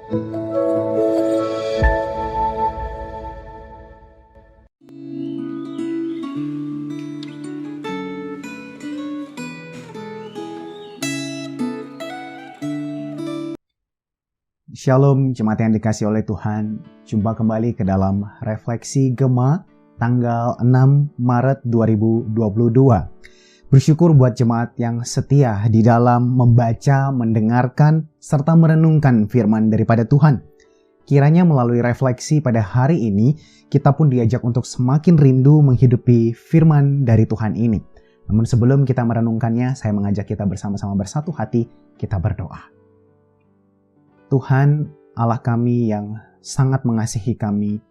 Shalom jemaat yang dikasih oleh Tuhan, jumpa kembali ke dalam Refleksi Gema tanggal 6 Maret 2022. Bersyukur buat jemaat yang setia di dalam membaca, mendengarkan, serta merenungkan firman daripada Tuhan. Kiranya melalui refleksi pada hari ini, kita pun diajak untuk semakin rindu menghidupi firman dari Tuhan ini. Namun sebelum kita merenungkannya, saya mengajak kita bersama-sama bersatu hati, kita berdoa. Tuhan Allah kami yang sangat mengasihi kami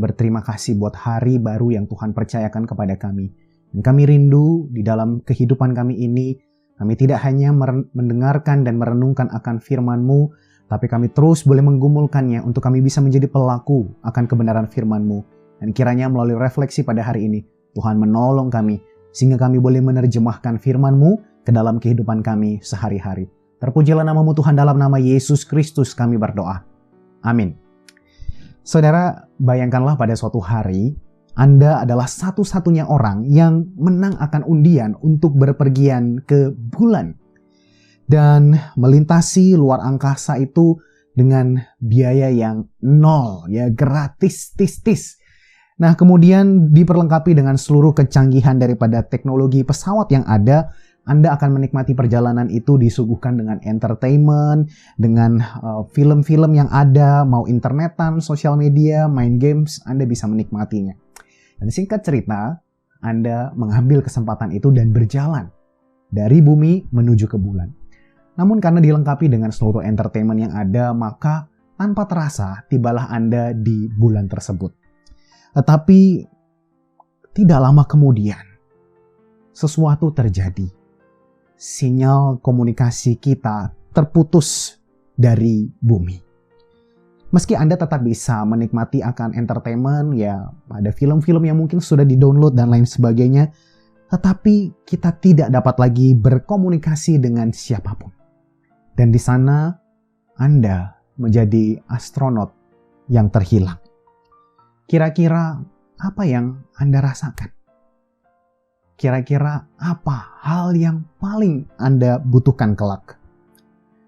berterima kasih buat hari baru yang Tuhan percayakan kepada kami. Dan kami rindu di dalam kehidupan kami ini, kami tidak hanya mendengarkan dan merenungkan akan firman-Mu, tapi kami terus boleh menggumulkannya untuk kami bisa menjadi pelaku akan kebenaran firman-Mu. Dan kiranya melalui refleksi pada hari ini, Tuhan menolong kami, sehingga kami boleh menerjemahkan firman-Mu ke dalam kehidupan kami sehari-hari. Terpujilah nama-Mu Tuhan, dalam nama Yesus Kristus kami berdoa. Amin. Saudara, bayangkanlah pada suatu hari, Anda adalah satu-satunya orang yang menang akan undian untuk berpergian ke bulan. Dan melintasi luar angkasa itu dengan biaya yang nol, ya gratis, tis. Nah, kemudian diperlengkapi dengan seluruh kecanggihan daripada teknologi pesawat yang ada. Anda akan menikmati perjalanan itu disuguhkan dengan entertainment, dengan film-film yang ada, mau internetan, sosial media, main games, Anda bisa menikmatinya. Dan singkat cerita, Anda mengambil kesempatan itu dan berjalan dari bumi menuju ke bulan. Namun karena dilengkapi dengan seluruh entertainment yang ada, maka tanpa terasa tibalah Anda di bulan tersebut. Tetapi tidak lama kemudian, sesuatu terjadi. Sinyal komunikasi kita terputus dari bumi. Meski Anda tetap bisa menikmati akan entertainment, ya ada film-film yang mungkin sudah di-download dan lain sebagainya, tetapi kita tidak dapat lagi berkomunikasi dengan siapapun. Dan di sana Anda menjadi astronot yang terhilang. Kira-kira apa yang Anda rasakan? Kira-kira apa hal yang paling Anda butuhkan kelak?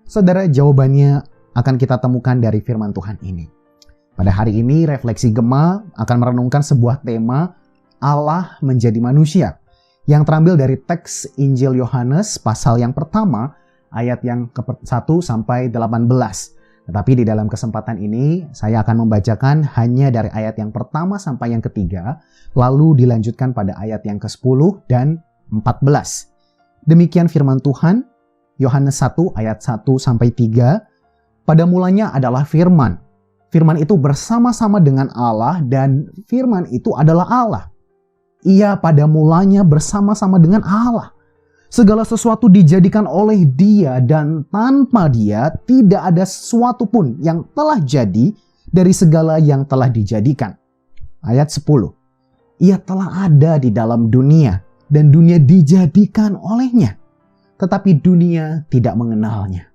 Saudara, jawabannya akan kita temukan dari firman Tuhan ini. Pada hari ini, Refleksi Gema akan merenungkan sebuah tema Allah menjadi manusia yang terambil dari teks Injil Yohanes pasal yang pertama ayat yang ke-1 sampai 18. Tetapi di dalam kesempatan ini, saya akan membacakan hanya dari ayat yang pertama sampai yang ketiga, lalu dilanjutkan pada ayat yang ke-10 dan 14. Demikian firman Tuhan, Yohanes 1 ayat 1 sampai 3. Pada mulanya adalah firman. Firman itu bersama-sama dengan Allah dan firman itu adalah Allah. Ia pada mulanya bersama-sama dengan Allah. Segala sesuatu dijadikan oleh Dia dan tanpa Dia tidak ada sesuatu pun yang telah jadi dari segala yang telah dijadikan. Ayat 10. Ia telah ada di dalam dunia dan dunia dijadikan olehnya, tetapi dunia tidak mengenalnya.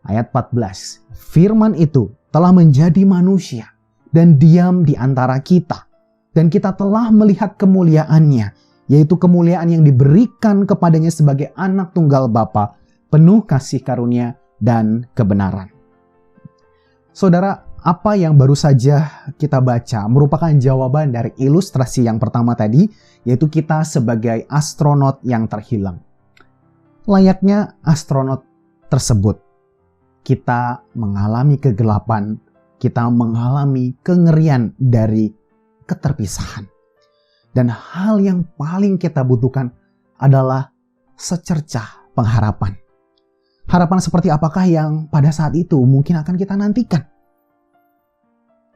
Ayat 14. Firman itu telah menjadi manusia dan diam di antara kita, dan kita telah melihat kemuliaannya, yaitu kemuliaan yang diberikan kepadanya sebagai anak tunggal Bapa, penuh kasih karunia dan kebenaran. Saudara, apa yang baru saja kita baca merupakan jawaban dari ilustrasi yang pertama tadi, yaitu kita sebagai astronot yang terhilang. Layaknya astronot tersebut, kita mengalami kegelapan, kita mengalami kengerian dari keterpisahan. Dan hal yang paling kita butuhkan adalah secercah pengharapan. Harapan seperti apakah yang pada saat itu mungkin akan kita nantikan?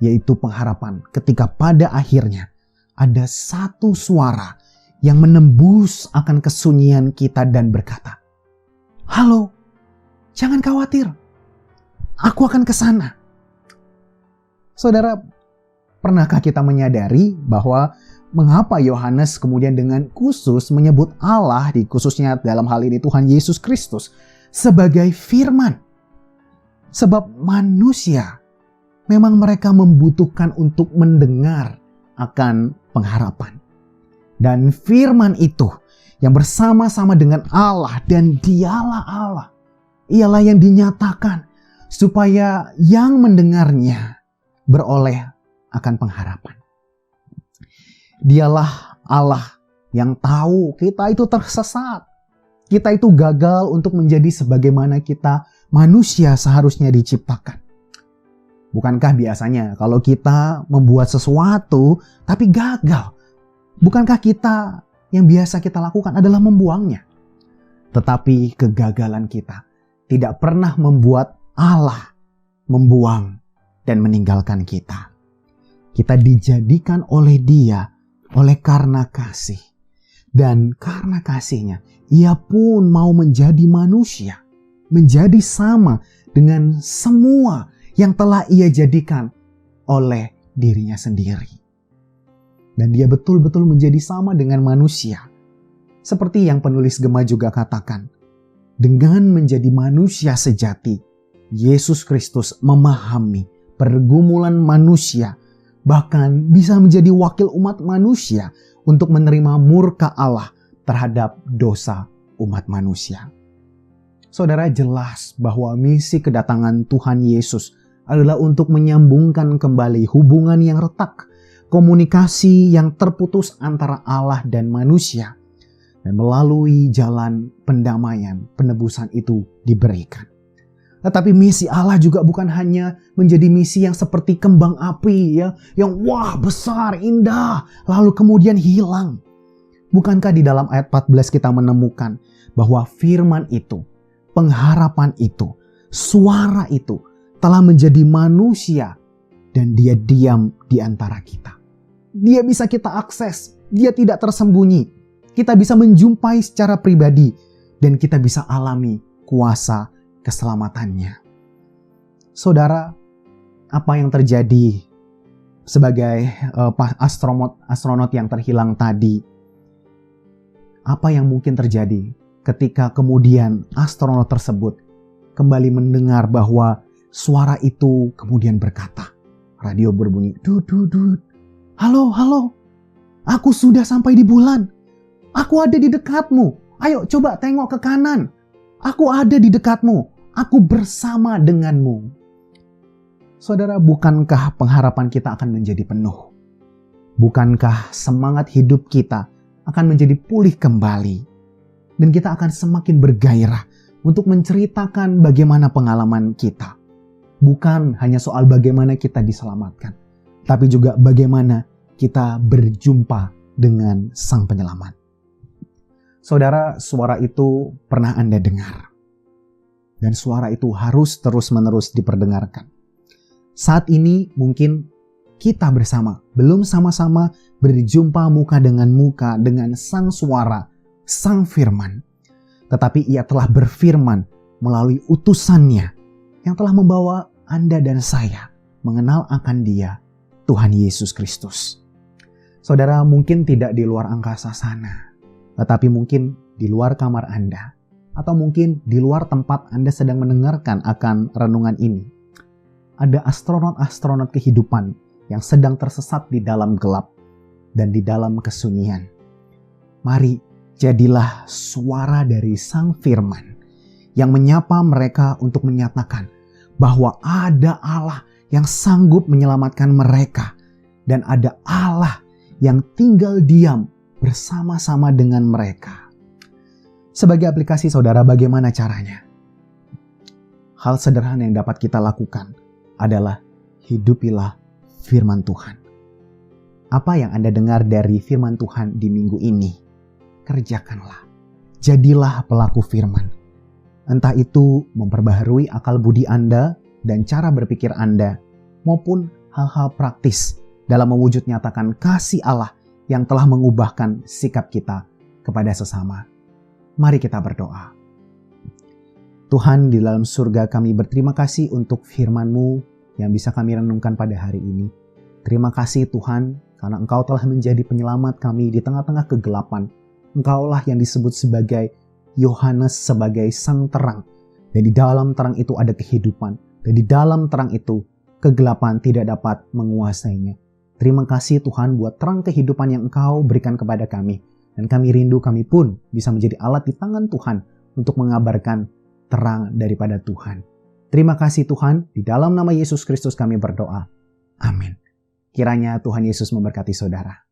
Yaitu pengharapan ketika pada akhirnya ada satu suara yang menembus akan kesunyian kita dan berkata, "Halo, jangan khawatir, aku akan ke sana." Saudara, pernahkah kita menyadari bahwa mengapa Yohanes kemudian dengan khusus menyebut Allah, di khususnya dalam hal ini Tuhan Yesus Kristus, sebagai firman? Sebab manusia memang mereka membutuhkan untuk mendengar akan pengharapan. Dan firman itu yang bersama-sama dengan Allah dan dialah Allah, ialah yang dinyatakan supaya yang mendengarnya beroleh akan pengharapan. Dialah Allah yang tahu kita itu tersesat. Kita itu gagal untuk menjadi sebagaimana kita manusia seharusnya diciptakan. Bukankah biasanya kalau kita membuat sesuatu tapi gagal, bukankah kita yang biasa kita lakukan adalah membuangnya? Tetapi kegagalan kita tidak pernah membuat Allah membuang dan meninggalkan kita. Kita dijadikan oleh Dia oleh karena kasih. Dan karena kasihnya, Ia pun mau menjadi manusia, menjadi sama dengan semua yang telah Ia jadikan oleh dirinya sendiri. Dan Dia betul-betul menjadi sama dengan manusia. Seperti yang penulis Gema juga katakan, dengan menjadi manusia sejati, Yesus Kristus memahami pergumulan manusia, bahkan bisa menjadi wakil umat manusia untuk menerima murka Allah terhadap dosa umat manusia. Saudara, jelas bahwa misi kedatangan Tuhan Yesus adalah untuk menyambungkan kembali hubungan yang retak, komunikasi yang terputus antara Allah dan manusia, dan melalui jalan pendamaian, penebusan itu diberikan. Tetapi misi Allah juga bukan hanya menjadi misi yang seperti kembang api ya, yang wah besar, indah, lalu kemudian hilang. Bukankah di dalam ayat 14 kita menemukan bahwa firman itu, pengharapan itu, suara itu telah menjadi manusia dan Dia diam di antara kita. Dia bisa kita akses, Dia tidak tersembunyi. Kita bisa menjumpai secara pribadi dan kita bisa alami kuasa keselamatannya. Saudara, apa yang terjadi sebagai astronot yang terhilang tadi? Apa yang mungkin terjadi ketika kemudian astronot tersebut kembali mendengar bahwa suara itu kemudian berkata, radio berbunyi, "Dut, dut, dut. Halo, halo. Aku sudah sampai di bulan. Aku ada di dekatmu. Ayo coba tengok ke kanan. Aku ada di dekatmu. Aku bersama denganmu." Saudara, bukankah pengharapan kita akan menjadi penuh? Bukankah semangat hidup kita akan menjadi pulih kembali? Dan kita akan semakin bergairah untuk menceritakan bagaimana pengalaman kita. Bukan hanya soal bagaimana kita diselamatkan, tapi juga bagaimana kita berjumpa dengan Sang Penyelamat. Saudara, suara itu pernah Anda dengar. Dan suara itu harus terus-menerus diperdengarkan. Saat ini mungkin kita bersama belum sama-sama berjumpa muka dengan Sang Suara, Sang Firman. Tetapi Ia telah berfirman melalui utusannya yang telah membawa Anda dan saya mengenal akan Dia, Tuhan Yesus Kristus. Saudara, mungkin tidak di luar angkasa sana, tetapi mungkin di luar kamar Anda, atau mungkin di luar tempat Anda sedang mendengarkan akan renungan ini. Ada astronot-astronot kehidupan yang sedang tersesat di dalam gelap dan di dalam kesunyian. Mari, jadilah suara dari Sang Firman yang menyapa mereka untuk menyatakan bahwa ada Allah yang sanggup menyelamatkan mereka dan ada Allah yang tinggal diam bersama-sama dengan mereka. Sebagai aplikasi, saudara, bagaimana caranya? Hal sederhana yang dapat kita lakukan adalah hidupilah firman Tuhan. Apa yang Anda dengar dari firman Tuhan di minggu ini, kerjakanlah. Jadilah pelaku firman. Entah itu memperbaharui akal budi Anda dan cara berpikir Anda, maupun hal-hal praktis dalam mewujud nyatakan kasih Allah yang telah mengubahkan sikap kita kepada sesama. Mari kita berdoa. Tuhan di dalam surga, kami berterima kasih untuk firman-Mu yang bisa kami renungkan pada hari ini. Terima kasih Tuhan, karena Engkau telah menjadi penyelamat kami di tengah-tengah kegelapan. Engkaulah yang disebut sebagai Yohanes, sebagai sang terang. Dan di dalam terang itu ada kehidupan. Dan di dalam terang itu, kegelapan tidak dapat menguasainya. Terima kasih Tuhan buat terang kehidupan yang Engkau berikan kepada kami. Dan kami rindu kami pun bisa menjadi alat di tangan Tuhan untuk mengabarkan terang daripada Tuhan. Terima kasih Tuhan, di dalam nama Yesus Kristus kami berdoa. Amin. Kiranya Tuhan Yesus memberkati saudara.